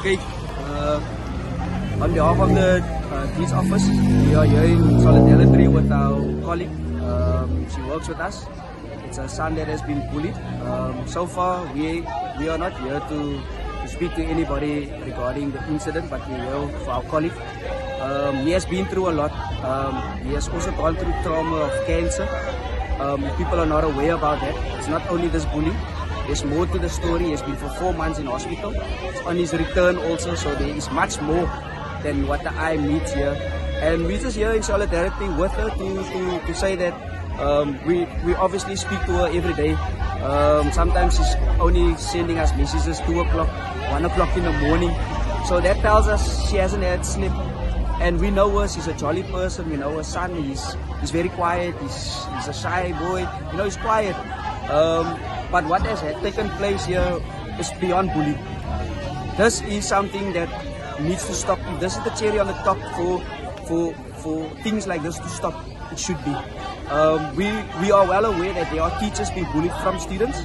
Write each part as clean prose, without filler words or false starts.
Okay, on behalf of the Dean's office, we are here in solidarity with our colleague. She works with us. It's a son that has been bullied. So far, we are not here to speak to anybody regarding the incident, but we're here for our colleague. He has been through a lot. He has also gone through trauma of cancer. People are not aware about that. It's not only this bullying. There's more to the story. He has been for 4 months in hospital. It's on his return also, so there is much more than what the eye meets here. And we're just here in solidarity with her to say that we obviously speak to her every day. Sometimes she's only sending us messages 2 o'clock, 1 o'clock in the morning. So that tells us she hasn't had sleep. And we know her, she's a jolly person. We know her son, he's very quiet, he's a shy boy, you know, he's quiet. But what has taken place here is beyond bullying. This is something that needs to stop. If this is the cherry on the top for things like this to stop, it should be. We are well aware that there are teachers being bullied from students.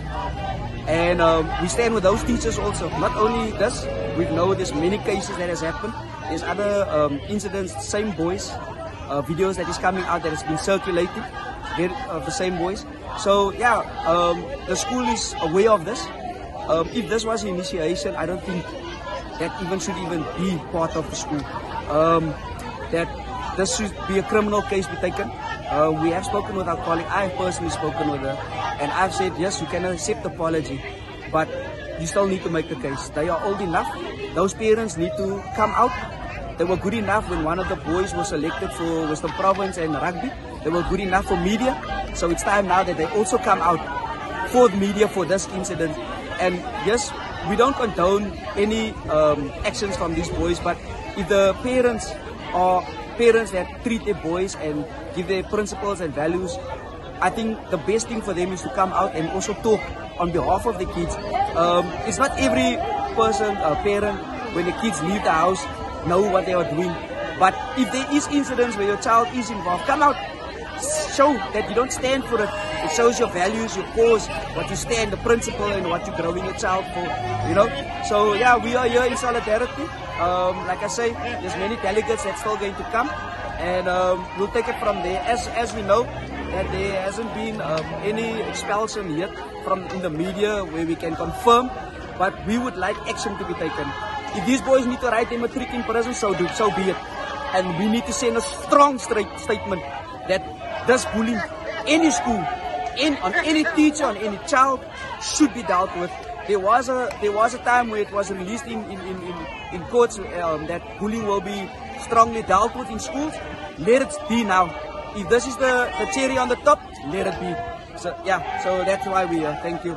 And we stand with those teachers also. Not only this, we know there's many cases that has happened. There's other incidents, same boys, videos that is coming out that has been circulated, the same boys. So yeah, the school is aware of this. If this was initiation, I don't think that should even be part of the school. That this should be a criminal case be taken. We have spoken with our colleague. I have personally spoken with her, and I've said yes, you can accept apology, but you still need to make the case. They are old enough. Those parents need to come out. They were good enough when one of the boys was selected for Western Province and rugby. They were good enough for media. So it's time now that they also come out for the media for this incident. And yes, we don't condone any actions from these boys, but if the parents are parents that treat their boys and give their principles and values, I think the best thing for them is to come out and also talk on behalf of the kids. It's not every person, parent, when the kids leave the house, know what they are doing. But if there is incidents where your child is involved, come out. Show that you don't stand for it. It shows your values, your cause, what you stand, the principle, and what you're growing your child for, you know. So yeah, we are here in solidarity. Like I say, there's many delegates that's still going to come, and we'll take it from there. As we know that there hasn't been any expulsion yet from in the media where we can confirm, but we would like action to be taken. If these boys need to write their matric in prison, so be it. And we need to send a strong statement that this bullying, any school, on any teacher, on any child, should be dealt with. There was a time where it was released in courts that bullying will be strongly dealt with in schools. Let it be now. If this is the cherry on the top, let it be. So yeah, so that's why we are. Thank you.